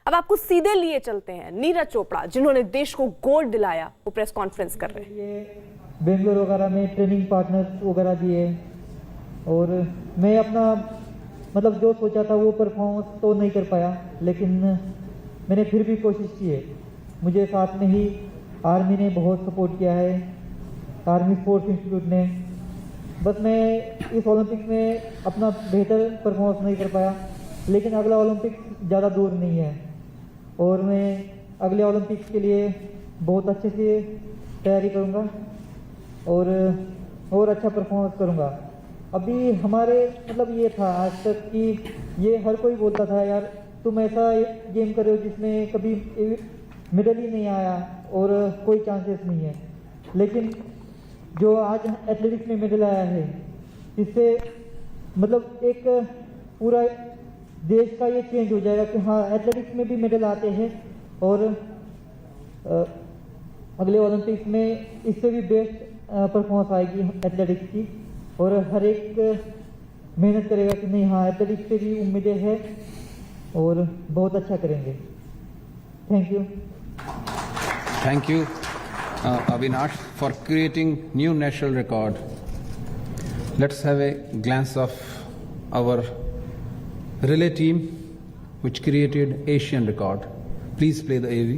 अब आपको सीधे लिए चलते हैं नीरज चोपड़ा, जिन्होंने देश को गोल्ड दिलाया, वो प्रेस कॉन्फ्रेंस कर रहे हैं। ये बेंगलोर वगैरह में ट्रेनिंग पार्टनर्स वगैरह दिए और मैं अपना मतलब जो सोचा था वो परफॉर्मेंस तो नहीं कर पाया, लेकिन मैंने फिर भी कोशिश की है। मुझे साथ में ही आर्मी ने बहुत सपोर्ट किया है, आर्मी स्पोर्ट्स इंस्टीट्यूट ने। बस मैं इस ओलंपिक्स में अपना बेहतर परफॉर्मेंस नहीं कर पाया, लेकिन अगला ओलंपिक्स ज़्यादा दूर नहीं है और मैं अगले ओलंपिक्स के लिए बहुत अच्छे से तैयारी करूँगा और अच्छा परफॉर्मेंस करूँगा। अभी हमारे मतलब ये था आज तक कि ये हर कोई बोलता था, यार तुम ऐसा गेम कर रहे हो जिसमें कभी मेडल ही नहीं आया और कोई चांसेस नहीं है, लेकिन जो आज एथलेटिक्स में मेडल आया है इससे मतलब एक पूरा देश का ये चेंज हो जाएगा कि हाँ एथलेटिक्स में भी मेडल आते हैं और अगले ओलंपिक्स में इससे भी बेस्ट परफॉर्मेंस आएगी एथलेटिक्स की और हर एक मेहनत करेगा कि नहीं हाँ एथलेटिक्स से भी उम्मीदें हैं और बहुत अच्छा करेंगे। Thank you. Thank you, Avinash, for creating new national record. Let's have a glance of our relay team, which created Asian record. Please play the AV.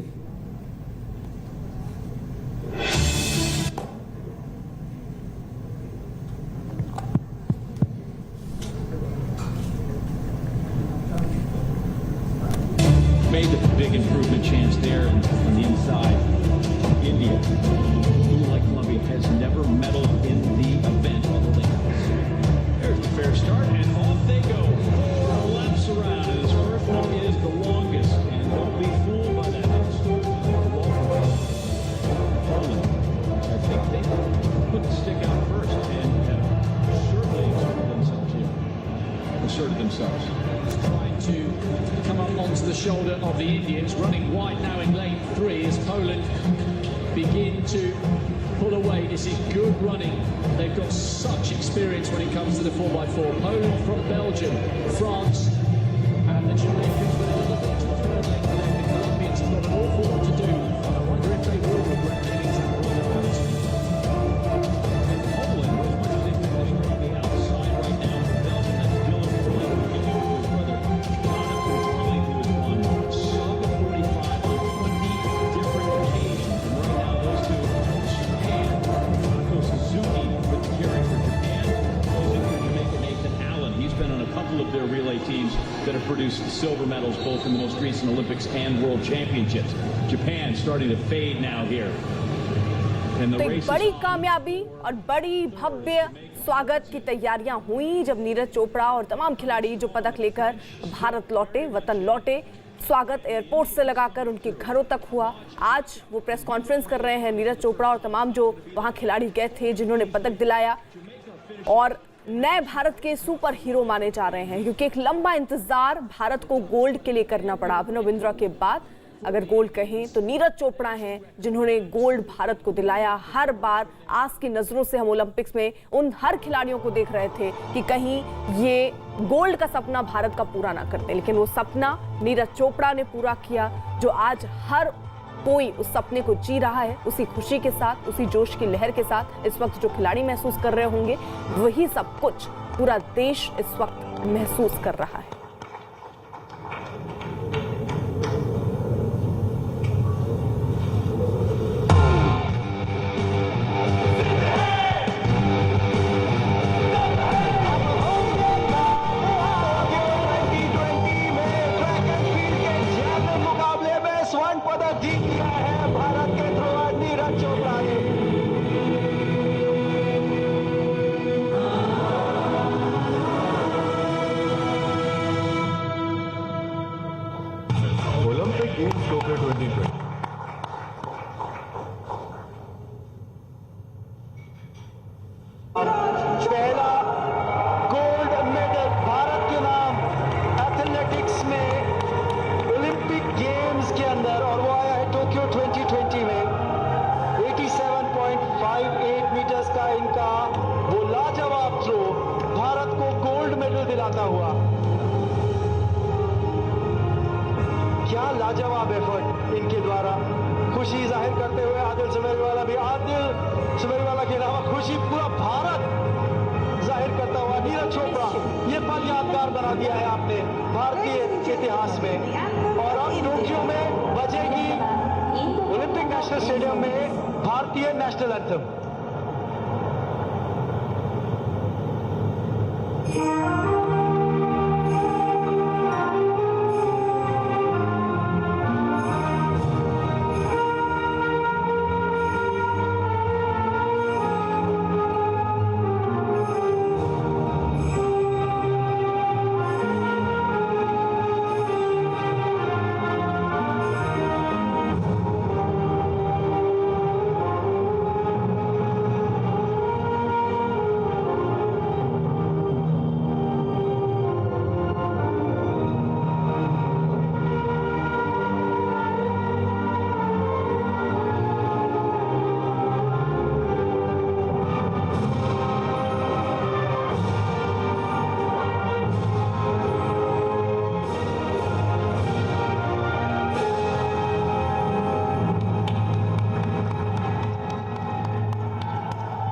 Made a big improvement chance there on the inside. India, who like Colombia has never medaled in the event, although they have. Here's the fair start, and off they go. 4 laps around, and this first one is the longest. And don't be fooled by that. Poland, I think they couldn't stick out first and have certainly asserted themselves. Trying to come up onto the shoulder of the Indians, running wide now in lane 3 as Poland begin to pull away. This is good running. They've got such experience when it comes to the 4x4. Poland from Belgium, France, and the Jamaicans with a little bit to the third lane. The Colombians have got an awful lot to do. I wonder if they will regret getting exactly the points. And Poland, as much as they've been putting on the outside right now from Belgium, that's Dylan Floyd looking into his brother Jonathan Floyd, who has won sub-45 on 20 different occasions. And right now, those two are Japan. Marco Suzuki with the carry for Japan. Closing for Jamaica, Nathan Allen. He's been on a couple of their relay teams that have produced silver medals both in the most recent Olympics and World Championships. Japan starting to fade now here. And the तो एक race बड़ी कामयाबी और बड़ी भव्य स्वागत की तैयारियां हुई जब नीरज चोपड़ा और तमाम खिलाड़ी जो पदक लेकर भारत लौटे, वतन लौटे। स्वागत एयरपोर्ट से लगाकर उनके घरों तक हुआ। आज वो प्रेस कॉन्फ्रेंस कर रहे हैं नीरज चोपड़ा और तमाम जो वहां खिलाड़ी गए थे जिन्होंने पदक दिलाया और नए भारत के सुपर हीरो माने जा रहे हैं, क्योंकि एक लंबा इंतजार भारत को गोल्ड के लिए करना पड़ा। अभिनव बिंद्रा के बाद अगर गोल्ड कहें तो नीरज चोपड़ा हैं जिन्होंने गोल्ड भारत को दिलाया। हर बार आस की नजरों से हम ओलंपिक्स में उन हर खिलाड़ियों को देख रहे थे कि कहीं ये गोल्ड का सपना भारत का पूरा ना करते, लेकिन वो सपना नीरज चोपड़ा ने पूरा किया। जो आज हर कोई उस सपने को जी रहा है, उसी खुशी के साथ, उसी जोश की लहर के साथ इस वक्त जो खिलाड़ी महसूस कर रहे होंगे, वही सब कुछ पूरा देश इस वक्त महसूस कर रहा है। Olympic Games Tokyo 2020. पहला गोल्ड मेडल भारत के नाम एथलेटिक्स में ओलंपिक गेम्स के अंदर, और वो आया है टोक्यो 2020 में। 87.58 मीटर्स का इनका वो लाजवाब थ्रो भारत को गोल्ड मेडल दिलाता हुआ। क्या लाजवाब एफर्ट इनके द्वारा। खुशी जाहिर करते हुए आदिल सुमेरवाला भी, आदिल सुमेरवाला के अलावा खुशी पूरा भारत जाहिर करता हुआ। नीरज चोपड़ा, ये पल यादगार बना दिया है आपने भारतीय इतिहास में। और अब टोक्यो में बजेगी ओलंपिक नेशनल स्टेडियम में भारतीय नेशनल एंथम।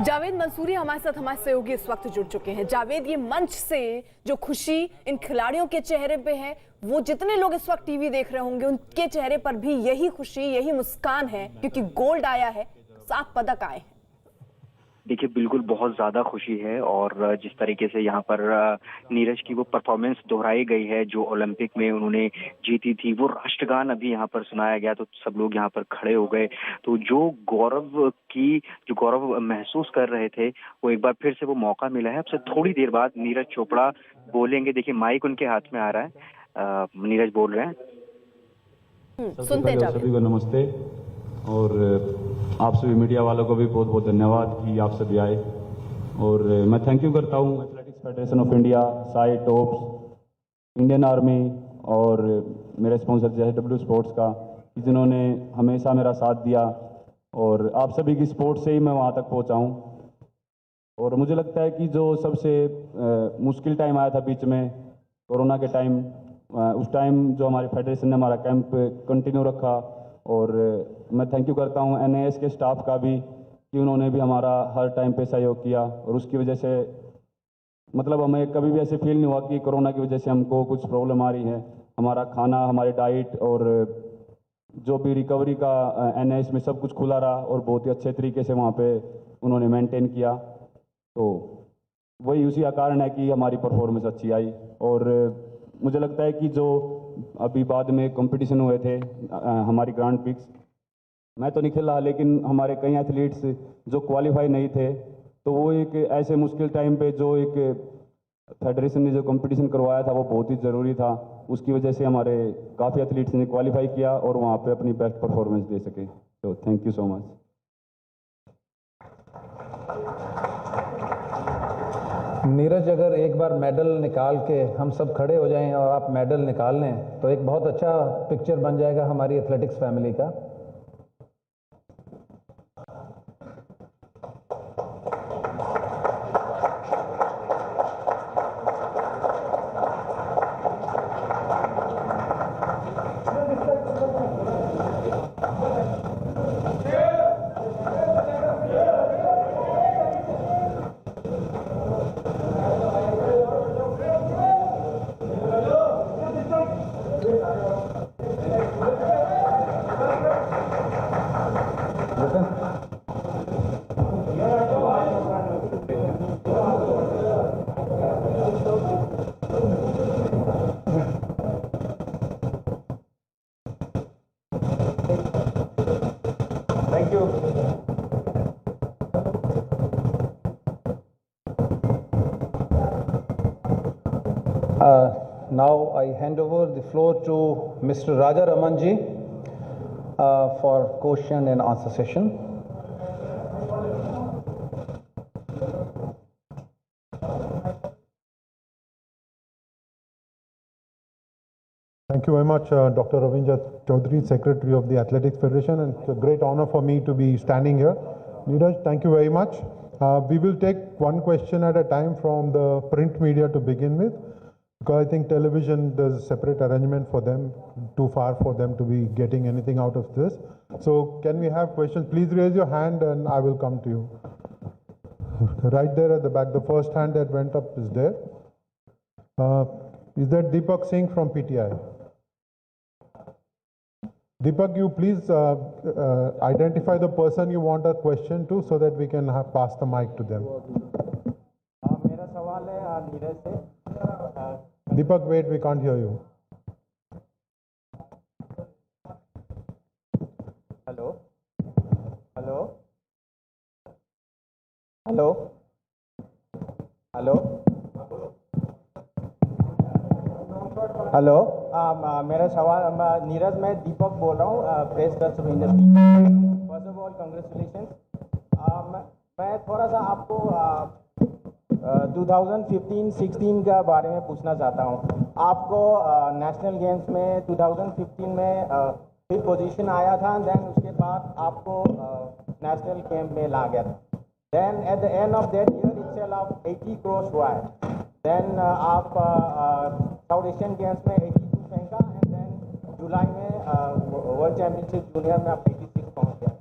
जावेद मंसूरी हमारे साथ हमारे सहयोगी इस वक्त जुड़ चुके हैं। जावेद, ये मंच से जो खुशी इन खिलाड़ियों के चेहरे पे है, वो जितने लोग इस वक्त टीवी देख रहे होंगे उनके चेहरे पर भी यही खुशी, यही मुस्कान है, क्योंकि गोल्ड आया है, 7 पदक आए हैं। देखिए, बिल्कुल बहुत ज़्यादा खुशी है। और जिस तरीके से यहाँ पर नीरज की वो परफॉर्मेंस दोहराई गई है जो ओलंपिक में उन्होंने जीती थी, वो राष्ट्रगान अभी यहाँ पर सुनाया गया तो सब लोग यहाँ पर खड़े हो गए। तो जो गौरव महसूस कर रहे थे वो एक बार फिर से वो मौका मिला है। अब से थोड़ी देर बाद नीरज चोपड़ा बोलेंगे। देखिए, माइक उनके हाथ में आ रहा है, नीरज बोल रहे हैं। सुनते जावेद। सभी को नमस्ते और आप सभी मीडिया वालों को भी बहुत बहुत धन्यवाद कि आप सभी आए। और मैं थैंक यू करता हूँ athletics federation of India, Sai tops, Indian army और मेरे स्पॉन्सर JSW स्पोर्ट्स का, जिन्होंने हमेशा मेरा साथ दिया। और आप सभी की सपोर्ट से ही मैं वहाँ तक पहुँचा हूँ। और मुझे लगता है कि जो सबसे मुश्किल टाइम आया था बीच में, कोरोना के टाइम, उस टाइम जो हमारे फेडरेशन ने हमारा कैंप कंटिन्यू रखा। और मैं थैंक यू करता हूँ NIS के स्टाफ का भी कि उन्होंने भी हमारा हर टाइम पे सहयोग किया। और उसकी वजह से मतलब हमें कभी भी ऐसे फील नहीं हुआ कि कोरोना की वजह से हमको कुछ प्रॉब्लम आ रही है। हमारा खाना, हमारी डाइट और जो भी रिकवरी का NIS में सब कुछ खुला रहा और बहुत ही अच्छे तरीके से वहाँ पे उन्होंने मेंटेन किया। तो वही उसी का कारण है कि हमारी परफॉर्मेंस अच्छी आई। और मुझे लगता है कि जो अभी बाद में कंपटीशन हुए थे हमारी ग्रांड पिक्स, मैं तो नहीं खेला लेकिन हमारे कई एथलीट्स जो क्वालिफाई नहीं थे, तो वो एक ऐसे मुश्किल टाइम पे जो एक फेडरेशन ने जो कंपटीशन करवाया था वो बहुत ही ज़रूरी था। उसकी वजह से हमारे काफ़ी एथलीट्स ने क्वालिफाई किया और वहाँ पे अपनी बेस्ट परफॉर्मेंस दे सके। तो thank you so much. Neeraj, अगर एक बार मेडल निकाल के हम सब खड़े हो जाएं और आप मेडल निकाल लें तो एक बहुत अच्छा पिक्चर बन जाएगा हमारी एथलेटिक्स फैमिली का। Thank you. Now I hand over the floor to Mr. Raja Ramanji for question and answer session. Thank you very much, Dr. Ravindra Chaudhary, Secretary of the Athletics Federation, and it's a great honor for me to be standing here. Neeraj, thank you very much. We will take one question at a time from the print media to begin with. Because I think television, there's a separate arrangement for them, too far for them to be getting anything out of this. So can we have questions? Please raise your hand and I will come to you. Right there at the back, the first hand that went up is there. Is that Deepak Singh from PTI? Deepak, you please identify the person you want a question to so that we can pass the mic to them. मेरा सवाल है नीरज से। Deepak, wait, we can't hear you. Hello hello hello hello hello मेरा सवाल नीरज, मैं दीपक बोल रहा हूँ, press club of industry. First of all congratulations. मैं थोड़ा सा आपको 2015-16 का बारे में पूछना चाहता हूँ। आपको नेशनल गेम्स में 2015 में 5th पोजीशन आया था, देन उसके बाद आपको नेशनल गेम में ला गया था। Then at the end of that year itself आप 80 क्रॉस हुआ है। देन आप साउथ एशियन गेम्स में 82 फेंका एंड देन जुलाई में वर्ल्ड चैम्पियनशिप जूनियर में आप 86 पहुँच गया।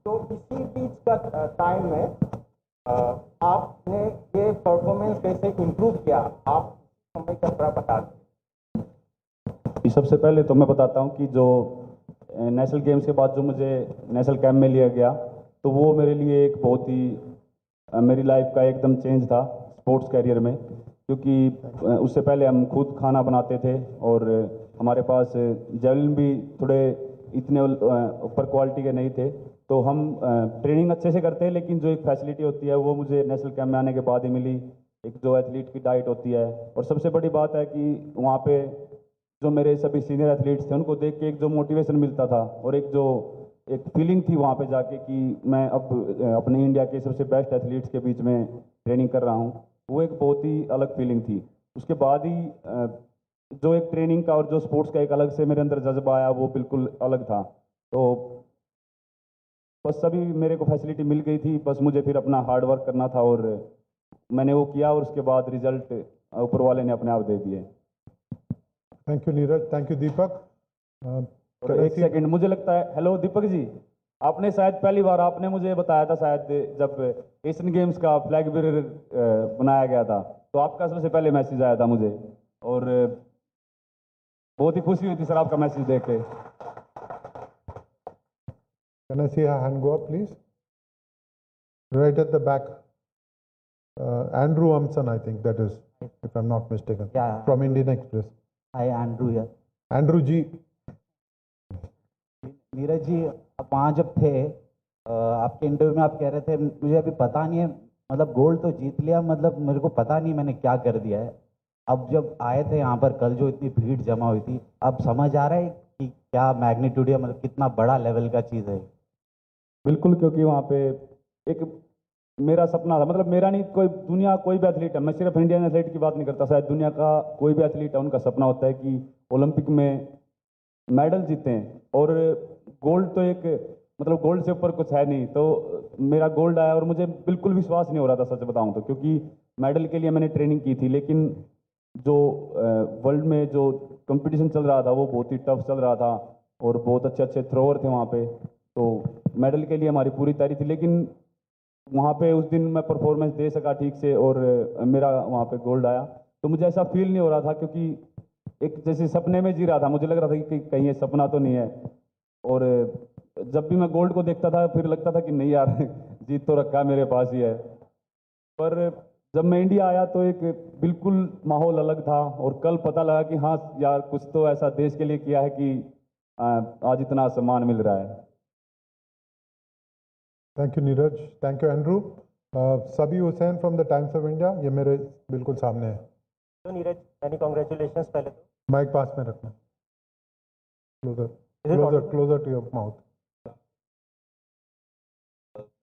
तो इसी बीच का टाइम में आपने ये परफॉर्मेंस कैसे इम्प्रूव किया, आप समय का थोड़ा बता दें। सबसे पहले तो मैं बताता हूँ कि जो नेशनल गेम्स के बाद जो मुझे नेशनल कैंप में लिया गया, तो वो मेरे लिए एक बहुत ही मेरी लाइफ का एकदम चेंज था स्पोर्ट्स कैरियर में, क्योंकि उससे पहले हम खुद खाना बनाते थे और हमारे पास जेवलिन भी थोड़े इतने ऊपर क्वालिटी के नहीं थे। तो हम ट्रेनिंग अच्छे से करते हैं, लेकिन जो एक फैसिलिटी होती है वो मुझे नेशनल कैंप में आने के बाद ही मिली। एक जो एथलीट की डाइट होती है, और सबसे बड़ी बात है कि वहाँ पे जो मेरे सभी सीनियर एथलीट्स थे उनको देख के एक जो मोटिवेशन मिलता था और एक फीलिंग थी वहाँ पे जाके कि मैं अब अपने इंडिया के सबसे बेस्ट एथलीट्स के बीच में ट्रेनिंग कर रहा हूँ, वो एक बहुत ही अलग फीलिंग थी। उसके बाद ही जो एक ट्रेनिंग का और जो स्पोर्ट्स का एक अलग से मेरे अंदर जज्बा आया, वो बिल्कुल अलग था। तो बस सभी मेरे को फैसिलिटी मिल गई थी, बस मुझे फिर अपना हार्ड वर्क करना था और मैंने वो किया और उसके बाद रिजल्ट ऊपर वाले ने अपने आप दे दिए। Thank you Neeraj, thank you Deepak. एक सेकंड, मुझे लगता है, हेलो दीपक जी, आपने शायद पहली बार आपने मुझे बताया था शायद जब एशियन गेम्स का फ्लैग बेरर बनाया गया था, तो आपका सबसे पहले मैसेज आया था मुझे और बहुत ही खुशी हुई थी सर आपका मैसेज देख के। Can I see a hand go up, please? Right at the back. Andrew Amson, I think that is, if I'm not mistaken. Yeah. From Indian Express. Hi, Andrew here. Andrew जी। नीरज जी, आप वहाँ जब थे आपके interview में आप कह रहे थे मुझे अभी पता नहीं है, मतलब गोल्ड तो जीत लिया, मतलब मेरे को पता नहीं मैंने क्या कर दिया है। अब जब आए थे यहाँ पर कल, जो इतनी भीड़ जमा हुई थी, अब समझ आ रहा है कि क्या मैग्नीट्यूड है, मतलब कितना बड़ा लेवल का चीज़ है। बिल्कुल, क्योंकि वहाँ पे एक मेरा सपना था, मतलब मेरा नहीं, कोई दुनिया कोई भी एथलीट है, मैं सिर्फ इंडियन एथलीट की बात नहीं करता, शायद दुनिया का कोई भी एथलीट है उनका सपना होता है कि ओलंपिक में मेडल जीतें। और गोल्ड तो एक, मतलब गोल्ड से ऊपर कुछ है नहीं, तो मेरा गोल्ड आया और मुझे बिल्कुल विश्वास नहीं हो रहा था सच बताऊं तो, क्योंकि मेडल के लिए मैंने ट्रेनिंग की थी, लेकिन जो वर्ल्ड में जो कंपटीशन चल रहा था वो बहुत ही टफ चल रहा था और बहुत अच्छे अच्छे थ्रोअर थे वहाँ पे, तो मेडल के लिए हमारी पूरी तैयारी थी। लेकिन वहाँ पे उस दिन मैं परफॉर्मेंस दे सका ठीक से और मेरा वहाँ पे गोल्ड आया, तो मुझे ऐसा फील नहीं हो रहा था, क्योंकि एक जैसे सपने में जी रहा था। मुझे लग रहा था कि कहीं ये सपना तो नहीं है, और जब भी मैं गोल्ड को देखता था फिर लगता था कि नहीं यार जीत तो रखा मेरे पास ही है। पर जब मैं इंडिया आया तो एक बिल्कुल माहौल अलग था, और कल पता लगा कि हाँ यार कुछ तो ऐसा देश के लिए किया है कि आज इतना सम्मान मिल रहा है। Thank you Neeraj, thank you Andrew. Sabi Hussain from the Times of India, ये मेरे बिल्कुल सामने है। तो नीरज, यानी कांग्रेचुलेशंस पहले तो। माइक पास में रखना, क्लोजर टू योर माउथ।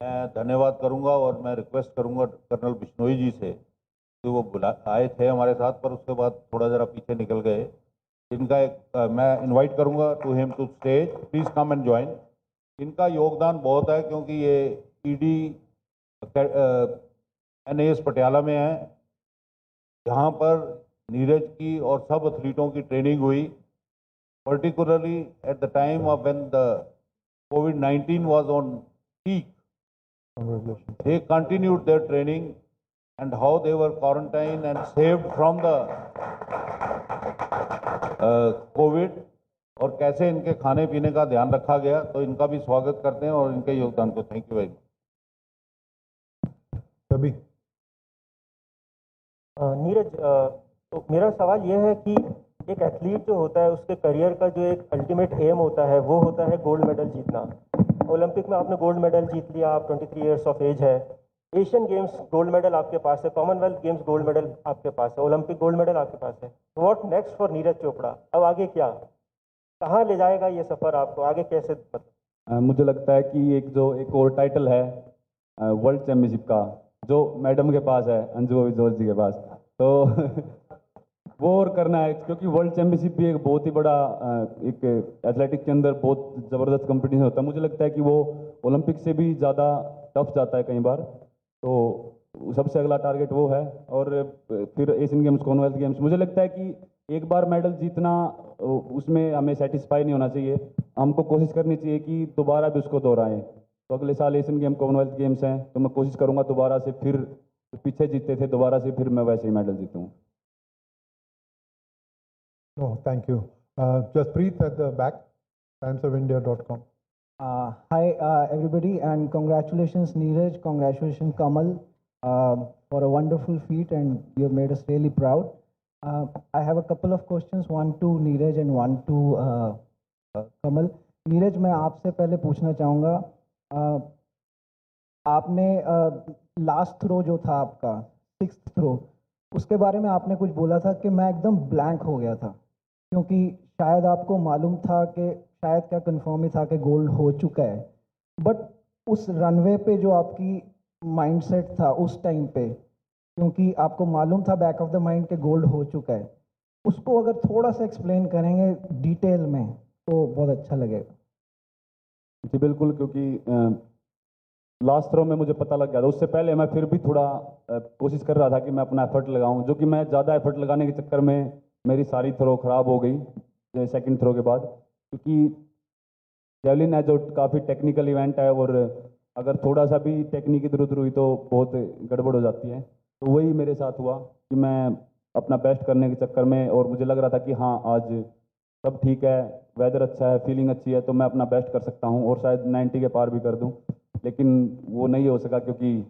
मैं धन्यवाद करूंगा और मैं रिक्वेस्ट करूंगा कर्नल बिश्नोई जी से कि वो आए थे हमारे साथ, पर उसके बाद थोड़ा ज़रा पीछे निकल गए। इनका एक मैं इनवाइट करूंगा to him to stage, please come and join. इनका योगदान बहुत है, क्योंकि ये ईडी NAS पटियाला में है, जहाँ पर नीरज की और सब एथलीटों की ट्रेनिंग हुई, particularly at the time of when the COVID-19 was on peak. They continued their training and how they were quarantined and saved from the COVID, और कैसे इनके खाने पीने का ध्यान रखा गया, तो इनका भी स्वागत करते हैं और इनके योगदान को थैंक यू वेरी मच। तभी नीरज, तो मेरा सवाल ये है कि एक एथलीट जो होता है उसके करियर का जो एक अल्टीमेट एम होता है वो होता है गोल्ड मेडल जीतना। ओलंपिक में आपने गोल्ड मेडल जीत लिया, आप 23 ईयर्स ऑफ एज है, एशियन गेम्स गोल्ड मेडल आपके पास है, कॉमनवेल्थ गेम्स गोल्ड मेडल आपके पास है, ओलंपिक गोल्ड मेडल आपके पास है। What next for Neeraj Chopra? अब आगे क्या, कहाँ ले जाएगा ये सफ़र आपको, आगे कैसे? मुझे लगता है कि एक और टाइटल है वर्ल्ड चैम्पियनशिप का, जो मैडम के पास है, अंजू बॉबी जॉर्ज जी के पास, तो वो और करना है, क्योंकि वर्ल्ड चैम्पियनशिप भी एक बहुत ही बड़ा एक एथलेटिक्स के अंदर बहुत ज़बरदस्त कंपटीशन होता है। मुझे लगता है कि वो ओलंपिक से भी ज़्यादा टफ जाता है कई बार, तो सबसे अगला टारगेट वो है। और फिर एशियन गेम्स, कॉमनवेल्थ गेम्स, मुझे लगता है कि एक बार मेडल जीतना उसमें हमें सेटिस्फाई नहीं होना चाहिए, हमको कोशिश करनी चाहिए कि दोबारा भी उसको दोहराएं। तो अगले साल एशियन गेम, कॉमनवेल्थ गेम्स हैं, तो मैं कोशिश करूँगा दोबारा से, फिर पीछे जीते थे दोबारा से फिर मैं वैसे ही medal जीतूँ। No, thank you. Jaspreet at the back, timesofIndia.com. Hi everybody, and congratulations Neeraj, congratulations Kamal for a wonderful feat, and you have made us really proud. I have a couple of questions, one to Neeraj and one to Kamal. Neeraj, मैं आपसे पहले पूछना चाहूँगा, आपने last throw जो था आपका 6th throw, उसके बारे में आपने कुछ बोला था कि मैं एकदम ब्लैंक हो गया था, क्योंकि शायद आपको मालूम था कि शायद क्या कंफर्म ही था कि गोल्ड हो चुका है, बट उस रनवे पे जो आपकी माइंडसेट था उस टाइम पे, क्योंकि आपको मालूम था बैक ऑफ द माइंड के गोल्ड हो चुका है, उसको अगर थोड़ा सा एक्सप्लेन करेंगे डिटेल में तो बहुत अच्छा लगेगा। जी बिल्कुल, क्योंकि लास्ट थ्रो में मुझे पता लग गया था, उससे पहले मैं फिर भी थोड़ा कोशिश कर रहा था कि मैं अपना एफर्ट लगाऊं, जो कि मैं ज़्यादा एफर्ट लगाने के चक्कर में मेरी सारी थ्रो ख़राब हो गई सेकंड थ्रो के बाद, क्योंकि जेवलिन है जो काफ़ी टेक्निकल इवेंट है, और अगर थोड़ा सा भी टेक्निक इधर उधर हुई तो बहुत गड़बड़ हो जाती है। तो वही मेरे साथ हुआ कि मैं अपना बेस्ट करने के चक्कर में, और मुझे लग रहा था कि हाँ आज सब ठीक है, वेदर अच्छा है, फीलिंग अच्छी है, तो मैं अपना बेस्ट कर सकता हूँ और शायद 90 के पार भी कर दूँ, लेकिन वो नहीं हो सका क्योंकि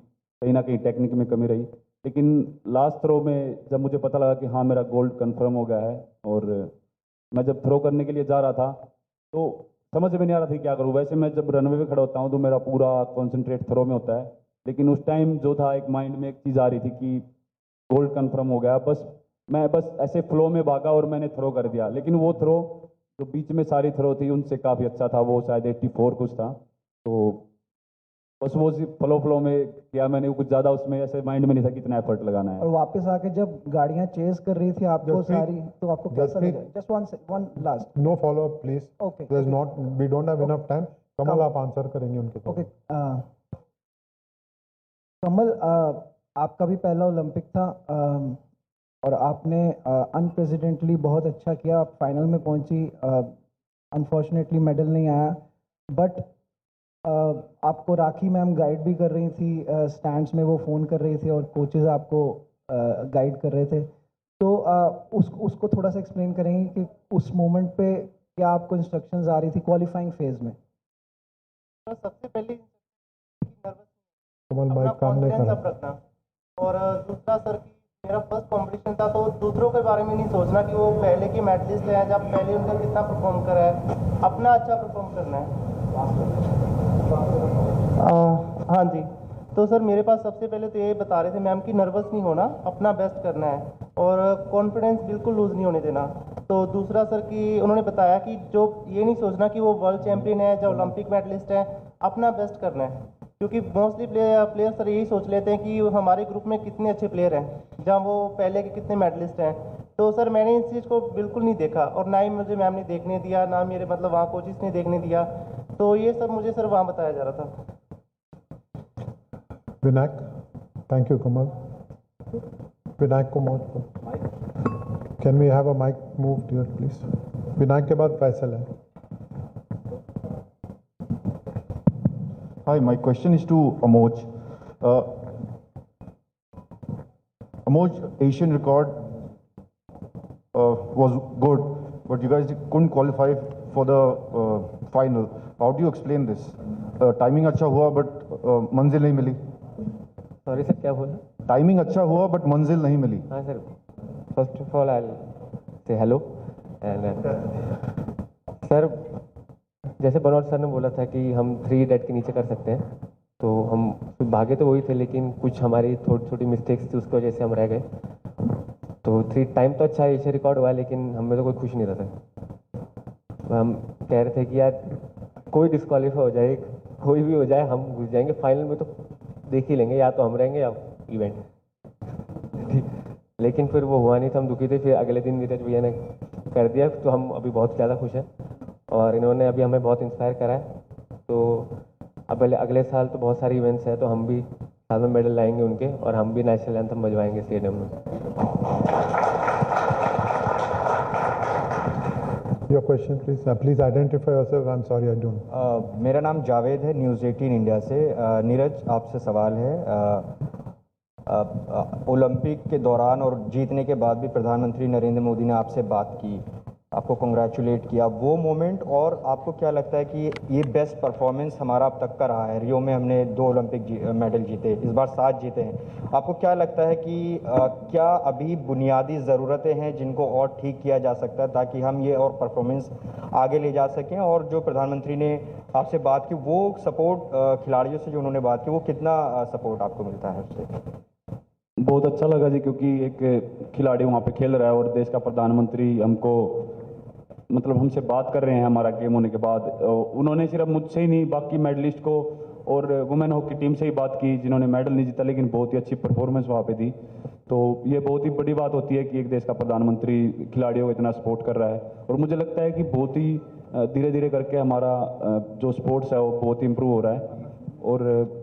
कहीं ना कहीं टेक्निक में कमी रही। लेकिन लास्ट थ्रो में जब मुझे पता लगा कि हाँ मेरा गोल्ड कंफर्म हो गया है, और मैं जब थ्रो करने के लिए जा रहा था तो समझ में नहीं आ रहा था क्या करूँ। वैसे मैं जब रनवे पे खड़ा होता हूँ तो मेरा पूरा कॉन्सेंट्रेट थ्रो में होता है, लेकिन उस टाइम जो था एक माइंड में एक चीज़ आ रही थी कि गोल्ड कंफर्म हो गया, मैं बस ऐसे फ्लो में भागा और मैंने थ्रो कर दिया। लेकिन वो थ्रो जो बीच में सारी थ्रो थी उनसे काफ़ी अच्छा था, वो शायद 84 कुछ था, तो बस वो फ्लो में किया मैंने, कुछ ज़्यादा उसमें ऐसे माइंड में नहीं था कितना एफर्ट लगाना है। और वापस आके जब गाड़ियाँ चेज कर रही थी आपको सारी, तो आपको कैसा लगा? Just one last, no follow up please, okay, there is not, we don't have enough time. Kamal आप आंसर करेंगे उनके। ओके कमल, आपका भी पहला ओलंपिक था, और आपने अनप्रेसिडेंटली बहुत अच्छा किया, आप फाइनल में पहुंची, अनफॉर्चुनेटली मेडल नहीं आया, बट आपको राखी मैम गाइड भी कर रही थी, स्टैंड्स में वो फ़ोन कर रही थी और कोचेस आपको गाइड कर रहे थे, तो उसको थोड़ा सा एक्सप्लेन करेंगे कि उस मोमेंट पे क्या आपको इंस्ट्रक्शंस आ रही थी क्वालिफाइंग फेज में? तो सबसे पहले कमल माइक काम नहीं कर रहा, और दूसरा सर की मेरा फर्स्ट कंपटीशन था, तो दूसरों के बारे में नहीं सोचना कि वो पहले के मेडलिस्ट हैं, जब पहले उनका कितना परफॉर्म करा है, अपना अच्छा परफॉर्म करना है। हाँ जी, तो सर मेरे पास सबसे पहले तो ये बता रहे थे मैम कि नर्वस नहीं होना, अपना बेस्ट करना है और कॉन्फिडेंस बिल्कुल लूज़ नहीं होने देना। तो दूसरा सर कि उन्होंने बताया कि जो ये नहीं सोचना कि वो वर्ल्ड चैम्पियन है, जो ओलंपिक मेडलिस्ट है, अपना बेस्ट करना है, क्योंकि मोस्टली प्लेयर सर यही सोच लेते हैं कि हमारे ग्रुप में कितने अच्छे प्लेयर हैं, जहाँ वो पहले के कितने मेडलिस्ट हैं। तो सर मैंने इस चीज़ को बिल्कुल नहीं देखा, और ना ही मुझे मैम ने देखने दिया, ना मेरे मतलब वहाँ कोचिस ने देखने दिया, तो ये सब मुझे सर वहाँ बताया जा रहा था। विनायक, थैंक यू कमल। विनायक को मौज Can we have a mic moved here, please? Vinayak के बाद फैसल है. Hi, my question is to Amoj. Amoj, Asian record was good, but you guys couldn't qualify for the final. How do you explain this? Timing अच्छा हुआ, but मंजिल नहीं मिली. Sorry sir, क्या बोला? Timing अच्छा हुआ, but मंजिल नहीं मिली. हाँ sir. First of all, I'll say hello. And sir, जैसे बनवाल सर ने बोला था कि हम 3 डेट के नीचे कर सकते हैं, तो हम भागे तो वही थे, लेकिन कुछ हमारी थोड़ी छोटी मिस्टेक्स थी, उसकी वजह से हम रह गए. तो 3 टाइम तो अच्छा एशिया रिकॉर्ड हुआ, लेकिन हमें तो कोई खुश नहीं रहा था. हम कह रहे थे कि यार कोई डिस्क्वालीफाई हो जाए, कोई भी हो जाए, हम घुस जाएंगे फाइनल में, तो देख ही लेंगे, या तो हम रहेंगे या इवेंट. लेकिन फिर वो हुआ नहीं था, हम दुखी थे. फिर अगले दिन नीरज भैया ने कर दिया, तो हम अभी बहुत ज़्यादा खुश हैं और इन्होंने अभी हमें बहुत इंस्पायर करा है. तो अब अगले साल तो बहुत सारे इवेंट्स हैं, तो हम भी साल में मेडल लाएंगे उनके, और हम भी नेशनल एंथम बजवाएंगे स्टेडियम में. Your question, please. Please identify yourself. I'm sorry, I don't. मेरा नाम जावेद है, न्यूज़ 18 इंडिया से. नीरज, आपसे सवाल है. ओलंपिक के दौरान और जीतने के बाद भी प्रधानमंत्री नरेंद्र मोदी ने आपसे बात की, आपको कंग्रेचुलेट किया. वो मोमेंट, और आपको क्या लगता है कि ये बेस्ट परफॉर्मेंस हमारा अब तक का रहा है? रियो में हमने 2 ओलंपिक मेडल जीते, इस बार 7 जीते हैं. आपको क्या लगता है कि क्या अभी बुनियादी ज़रूरतें हैं जिनको और ठीक किया जा सकता है, ताकि हम ये और परफॉर्मेंस आगे ले जा सकें? और जो प्रधानमंत्री ने आपसे बात की, वो सपोर्ट खिलाड़ियों से जो उन्होंने बात की, वो कितना सपोर्ट आपको मिलता है उससे? बहुत अच्छा लगा जी, क्योंकि एक खिलाड़ी वहाँ पे खेल रहा है और देश का प्रधानमंत्री हमको मतलब हमसे बात कर रहे हैं हमारा गेम होने के बाद. उन्होंने सिर्फ मुझसे ही नहीं, बाकी मेडलिस्ट को और वुमेन हॉकी टीम से ही बात की, जिन्होंने मेडल नहीं जीता लेकिन बहुत ही अच्छी परफॉर्मेंस वहाँ पे दी. तो ये बहुत ही बड़ी बात होती है कि एक देश का प्रधानमंत्री खिलाड़ियों को इतना सपोर्ट कर रहा है. और मुझे लगता है कि बहुत ही धीरे धीरे करके हमारा जो स्पोर्ट्स है वो बहुत ही इम्प्रूव हो रहा है. और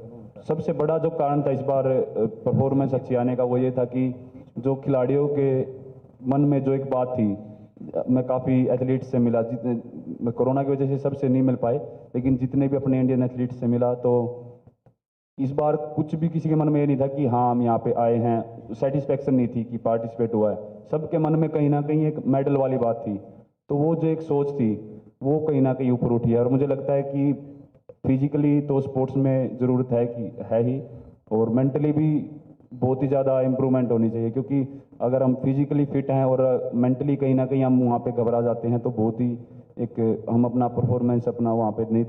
सबसे बड़ा जो कारण था इस बार परफॉर्मेंस अच्छी आने का, वो ये था कि जो खिलाड़ियों के मन में जो एक बात थी, मैं काफ़ी एथलीट्स से मिला, जितने कोरोना की वजह से सबसे नहीं मिल पाए, लेकिन जितने भी अपने इंडियन एथलीट्स से मिला, तो इस बार कुछ भी किसी के मन में ये नहीं था कि हाँ हम यहाँ पे आए हैं. सेटिस्फेक्शन नहीं थी कि पार्टिसिपेट हुआ है. सबके मन में कहीं ना कहीं एक मेडल वाली बात थी. तो वो जो एक सोच थी वो कहीं ना कहीं ऊपर उठी है. और मुझे लगता है कि फिजिकली तो स्पोर्ट्स में ज़रूरत है कि है ही, और मेंटली भी बहुत ही ज़्यादा इम्प्रूवमेंट होनी चाहिए. क्योंकि अगर हम फिजिकली फिट हैं और मेंटली कहीं ना कहीं हम वहाँ पे घबरा जाते हैं, तो बहुत ही एक हम अपना परफॉर्मेंस अपना वहाँ पे नहीं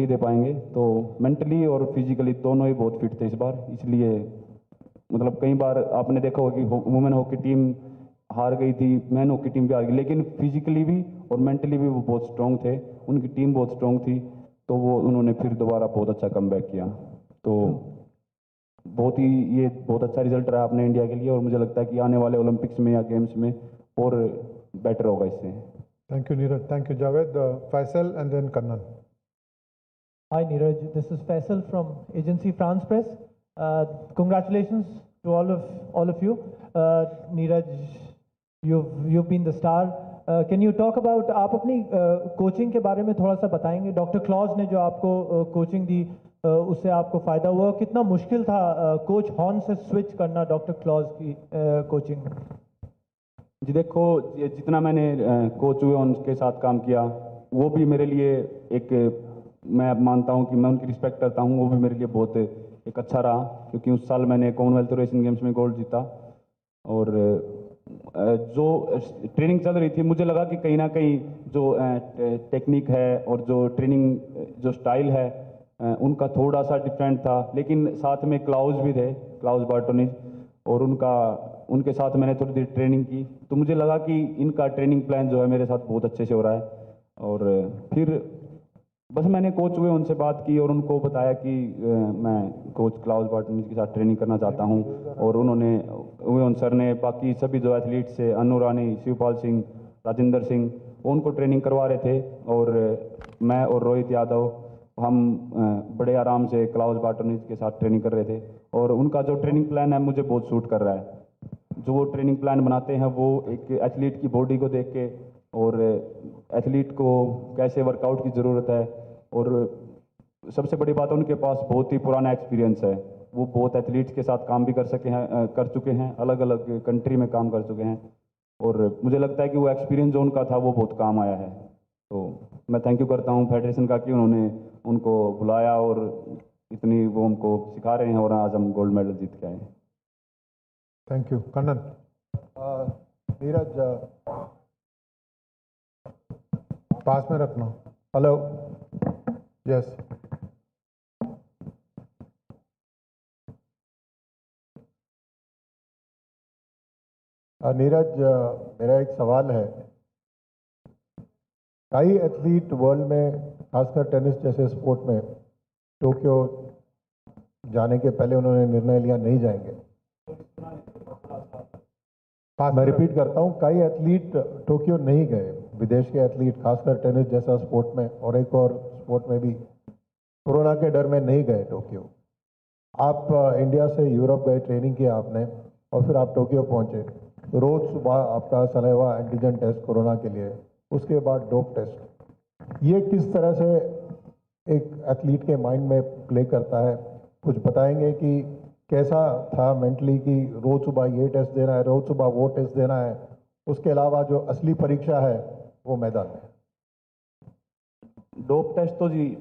दे पाएंगे. तो मेंटली और फिजिकली दोनों ही बहुत फिट थे इस बार. इसलिए मतलब कई बार आपने देखा होगा कि वुमेन हॉकी टीम हार गई थी, मैन हॉकी टीम भी हार गई, लेकिन फिजिकली भी और मेंटली भी वो बहुत स्ट्रॉन्ग थे. उनकी टीम बहुत स्ट्रॉन्ग थी, तो वो उन्होंने फिर दोबारा बहुत अच्छा कमबैक किया. तो ये बहुत अच्छा रिजल्ट रहा अपने इंडिया के लिए, और मुझे लगता है कि आने वाले ओलंपिक्स में या गेम्स में और बेटर होगा इससे. Thank you, Neeraj. Thank you, Javed. Faisal and then Kannan. Hi, Neeraj. This is Faisal from Agency France Press. Congratulations to all of you. Neeraj, you've been the star. Can you talk about, आप अपनी coaching के बारे में थोड़ा सा बताएंगे? Doctor clause ने जो आपको कोचिंग दी, उससे आपको फ़ायदा हुआ? कितना मुश्किल था कोच हॉर्न से स्विच करना डॉक्टर क्लॉज की कोचिंग में? जी देखो, जितना मैंने कोच हुए उनके साथ काम किया, वो भी मेरे लिए मैं मानता हूँ कि मैं उनकी रिस्पेक्ट करता हूँ. वो भी मेरे लिए बहुत एक अच्छा रहा, क्योंकि उस साल मैंने कॉमनवेल्थ और एशियन गेम्स में गोल्ड जीता. और जो ट्रेनिंग चल रही थी, मुझे लगा कि कहीं ना कहीं जो टेक्निक है और जो ट्रेनिंग जो स्टाइल है उनका थोड़ा सा डिफरेंट था. लेकिन साथ में क्लाउज भी थे, क्लाउज बार्टोनिज, और उनके साथ मैंने थोड़ी देर ट्रेनिंग की. तो मुझे लगा कि इनका ट्रेनिंग प्लान जो है मेरे साथ बहुत अच्छे से हो रहा है. और फिर बस मैंने कोच हुए उनसे बात की और उनको बताया कि मैं कोच क्लाउज बार्टोनिज के साथ ट्रेनिंग करना चाहता हूं. और उन सर ने बाकी सभी जो एथलीट्स से, अनु रानी, शिवपाल सिंह, राजेंद्र सिंह, उनको ट्रेनिंग करवा रहे थे. और मैं और रोहित यादव हम बड़े आराम से क्लाउज बार्टोनिज के साथ ट्रेनिंग कर रहे थे. और उनका जो ट्रेनिंग प्लान है मुझे बहुत सूट कर रहा है. जो वो ट्रेनिंग प्लान बनाते हैं वो एक एथलीट की बॉडी को देख के और एथलीट को कैसे वर्कआउट की ज़रूरत है, और सबसे बड़ी बात है उनके पास बहुत ही पुराना एक्सपीरियंस है। वो बहुत एथलीट्स के साथ काम भी कर चुके हैं, अलग अलग कंट्री में काम कर चुके हैं, और मुझे लगता है कि वो एक्सपीरियंस जो उनका था वो बहुत काम आया है। तो मैं थैंक यू करता हूँ फेडरेशन का कि उन्होंने उनको बुलाया और इतनी वो हमको सिखा रहे हैं, और आज हम गोल्ड मेडल जीत के आए हैं। Thank you. कन्नन। नीरज, पास में रखना। हेलो। यस। नीरज, मेरा एक सवाल है। कई एथलीट वर्ल्ड में, खासकर टेनिस जैसे स्पोर्ट में, टोक्यो जाने के पहले उन्होंने निर्णय लिया नहीं जाएंगे। मैं रिपीट करता हूँ, कई एथलीट टोक्यो नहीं गए, विदेश के एथलीट, खासकर टेनिस जैसा स्पोर्ट में और एक और स्पोर्ट में भी, कोरोना के डर में नहीं गए टोक्यो। आप इंडिया से यूरोप गए, ट्रेनिंग किया आपने, और फिर आप टोक्यो पहुँचे। रोज सुबह आपका सलाइवा एंटीजन टेस्ट कोरोना के लिए, उसके बाद डोप टेस्ट। ये किस तरह से एक एथलीट के माइंड में प्ले करता है? कुछ बताएंगे कि कैसा था मेंटली कि रोज सुबह ये टेस्ट देना है, रोज सुबह वो टेस्ट देना है, उसके अलावा जो असली परीक्षा है वो मैदान में। डोप टेस्ट तो जी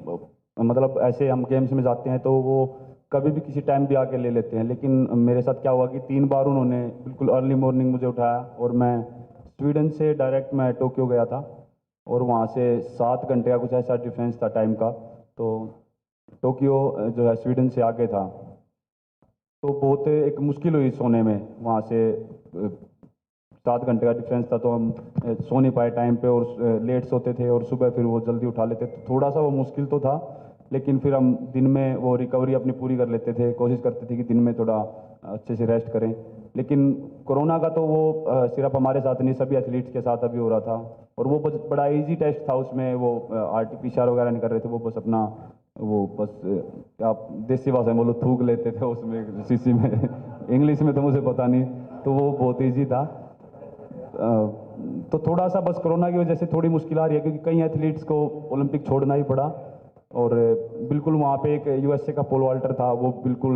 मतलब ऐसे हम गेम्स में जाते हैं तो वो कभी भी किसी टाइम भी आके ले लेते हैं, लेकिन मेरे साथ क्या हुआ कि 3 बार उन्होंने बिल्कुल अर्ली मॉर्निंग मुझे उठाया, और मैं स्वीडन से डायरेक्ट मैं टोक्यो गया था, और वहाँ से 7 घंटे का कुछ ऐसा डिफरेंस था टाइम का। तो टोक्यो जो है स्वीडन से आगे था, तो बहुत एक मुश्किल हुई सोने में। वहाँ से 7 घंटे का डिफरेंस था, तो हम सो नहीं पाए टाइम पे, और लेट सोते थे, और सुबह फिर वो जल्दी उठा लेते, तो थोड़ा सा वो मुश्किल तो था, लेकिन फिर हम दिन में वो रिकवरी अपनी पूरी कर लेते थे, कोशिश करते थे कि दिन में थोड़ा अच्छे से रेस्ट करें। लेकिन कोरोना का तो वो सिर्फ हमारे साथ नहीं, सभी एथलीट्स के साथ अभी हो रहा था, और वो बड़ा इजी टेस्ट था। उसमें वो आरटीपीसीआर वगैरह नहीं कर रहे थे, वो बस अपना वो बस आप देसी भाषा में बोलो थूक लेते थे उसमें शीशी में इंग्लिश में तो मुझे पता नहीं, तो वो बहुत ईजी था। तो थोड़ा सा बस कोरोना की वजह से थोड़ी मुश्किल आ रही है, क्योंकि कई एथलीट्स को ओलंपिक छोड़ना ही पड़ा, और बिल्कुल वहाँ पे एक यूएसए का पोल वाल्टर था, वो बिल्कुल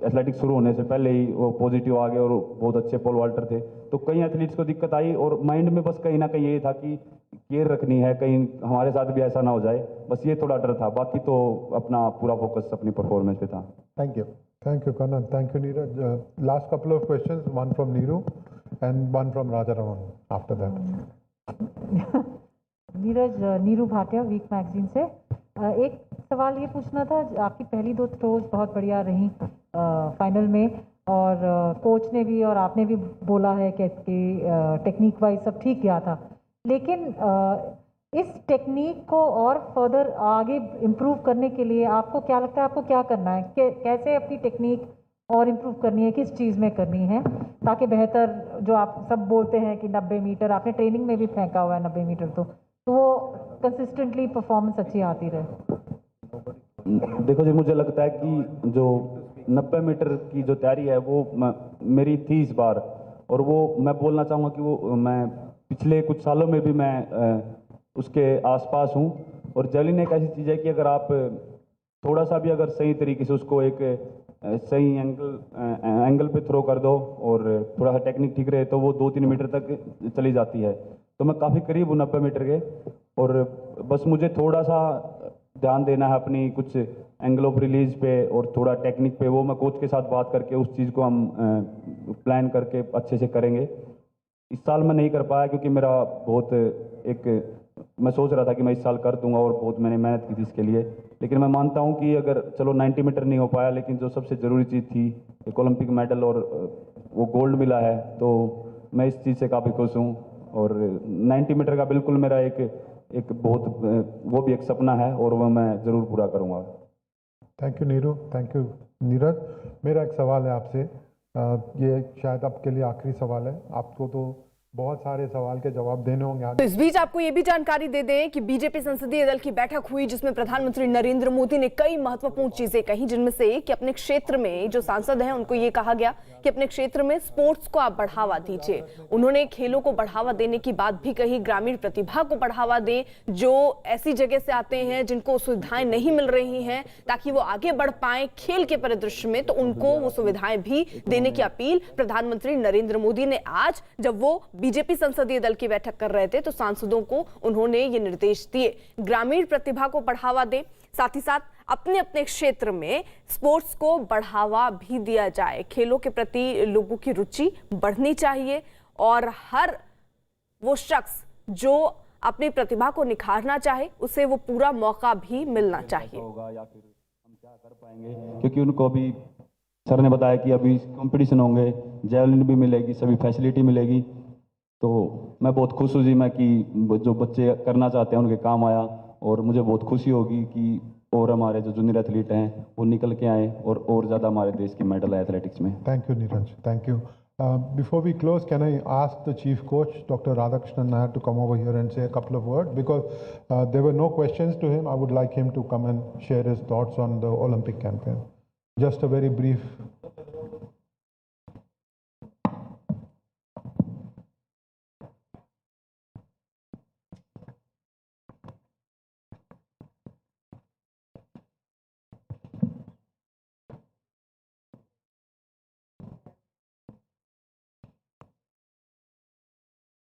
एथलेटिक्स शुरू होने से पहले ही वो पॉजिटिव आ गए, और बहुत अच्छे पोल वाल्टर थे। तो कई एथलीट्स को दिक्कत आई, और माइंड में बस कहीं ना कहीं ये था कि केयर रखनी है, कहीं हमारे साथ भी ऐसा ना हो जाए, बस ये थोड़ा डर था। बाकी तो अपना पूरा फोकस अपनी परफॉर्मेंस पे था। Thank you. Thank you Kannan. Thank you Neeraj. Last couple of questions, one from Neeru and one from Raja Raman after that. Neeraj, Neeru Bhatia, Week magazine से। एक सवाल ये पूछना था, आपकी पहली 2 थ्रोज बहुत बढ़िया रही फाइनल में, और कोच ने भी और आपने भी बोला है कि टेक्निक वाइज सब ठीक गया था, लेकिन इस टेक्निक को और फर्दर आगे इम्प्रूव करने के लिए आपको क्या लगता है, आपको क्या करना है, कैसे अपनी टेक्निक और इम्प्रूव करनी है, किस चीज़ में करनी है, ताकि बेहतर, जो आप सब बोलते हैं कि 90 मीटर आपने ट्रेनिंग में भी फेंका हुआ है, 90 मीटर तो वो कंसिस्टेंटली परफॉर्मेंस अच्छी आती रहे? देखो जी, मुझे लगता है कि जो 90 मीटर की जो तैयारी है वो मेरी थी इस बार, और वो मैं बोलना चाहूँगा कि वो मैं पिछले कुछ सालों में भी मैं उसके आसपास हूँ। और जेवलिन एक ऐसी चीज़ है कि अगर आप थोड़ा सा भी अगर सही तरीके से उसको एक सही एंगल पे थ्रो कर दो, और थोड़ा सा टेक्निक ठीक रहे, तो वो 2-3 मीटर तक चली जाती है। तो मैं काफ़ी करीब हूँ 90 मीटर के, और बस मुझे थोड़ा सा ध्यान देना है अपनी कुछ एंगल ऑफ रिलीज पे और थोड़ा टेक्निक पे। वो मैं कोच के साथ बात करके उस चीज़ को हम प्लान करके अच्छे से करेंगे। इस साल मैं नहीं कर पाया, क्योंकि मेरा बहुत मैं सोच रहा था कि मैं इस साल कर दूंगा, और बहुत मैंने मेहनत की थी इसके लिए। लेकिन मैं मानता हूं कि अगर चलो 90 मीटर नहीं हो पाया, लेकिन जो सबसे ज़रूरी चीज़ थी एक ओलंपिक मेडल और वो गोल्ड मिला है, तो मैं इस चीज़ से काफ़ी खुश हूँ। और 90 मीटर का बिल्कुल मेरा एक बहुत वो भी एक सपना है, और वो मैं ज़रूर पूरा करूँगा। Thank you Neeru. Thank you Neeraj. मेरा एक सवाल है आपसे, ये शायद आपके लिए आखिरी सवाल है। आपको तो बहुत सारे सवाल के जवाब देने होंगे। तो इस बीच आपको ये भी जानकारी दे दें कि बीजेपी संसदीय दल की बैठक हुई जिसमें प्रधानमंत्री नरेंद्र मोदी ने कई महत्वपूर्ण चीजें कही, जिनमें से कि अपने क्षेत्र में जो सांसद हैं उनको ये कहा गया कि अपने क्षेत्र में स्पोर्ट्स को आप बढ़ावा दीजिए। उन्होंने खेलों को बढ़ावा देने की बात भी कही, ग्रामीण प्रतिभा को बढ़ावा दें जो ऐसी जगह से आते हैं जिनको सुविधाएं नहीं मिल रही हैं, ताकि वो आगे बढ़ पाए खेल के परिदृश्य में, तो उनको वो सुविधाएं भी देने की अपील प्रधानमंत्री नरेंद्र मोदी ने आज जब वो बीजेपी संसदीय दल की बैठक कर रहे थे तो सांसदों को उन्होंने ये निर्देश दिए। ग्रामीण प्रतिभा को बढ़ावा दें, साथ ही साथ अपने अपने क्षेत्र में स्पोर्ट्स को बढ़ावा भी दिया जाए। खेलों के प्रति लोगों की रुचि बढ़नी चाहिए और हर वो शख्स जो अपनी प्रतिभा को निखारना चाहे उसे वो पूरा मौका भी मिलना चाहिए। या फिर हम क्या कर पाएंगे, क्योंकि उनको अभी सर ने बताया कि अभी कंपटीशन होंगे, जेवलिन भी मिलेगी, सभी फैसिलिटी मिलेगी। तो मैं बहुत खुश हूँ जी मैं कि जो बच्चे करना चाहते हैं उनके काम आया, और मुझे बहुत खुशी होगी कि और हमारे जो जूनियर एथलीट हैं वो निकल के आए और ज़्यादा हमारे देश के मेडल आए एथलेटिक्स में। Thank you Neeraj, thank you. Before we close, can I ask the chief coach, Dr. Radhakrishnan Nair, to come over here and say a couple of words, because there were no questions to him. I would like him to come and share his thoughts on the Olympic campaign. Just a very brief.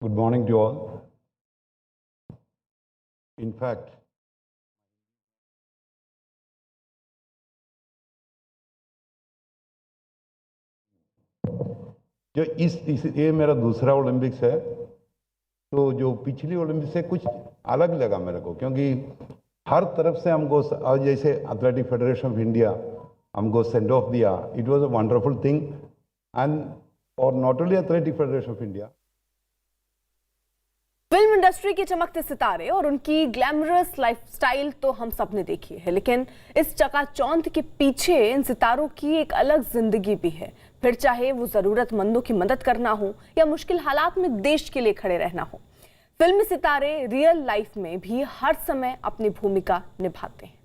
Good morning to all. In fact, ये मेरा दूसरा Olympics है, तो जो पिछली Olympics से कुछ अलग लगा मेरे को, क्योंकि हर तरफ से हमको, आज जैसे एथलेटिक फेडरेशन ऑफ इंडिया हमको सेंड ऑफ दिया, it was a wonderful thing, and और not only athletic federation of India. Film industry के चमकते सितारे और उनकी ग्लैमरस लाइफस्टाइल तो हम सब ने देखी है, लेकिन इस चकाचौंध के पीछे इन सितारों की एक अलग जिंदगी भी है। फिर चाहे वो जरूरतमंदों की मदद करना हो या मुश्किल हालात में देश के लिए खड़े रहना हो, फिल्मी सितारे रियल लाइफ में भी हर समय अपनी भूमिका निभाते हैं।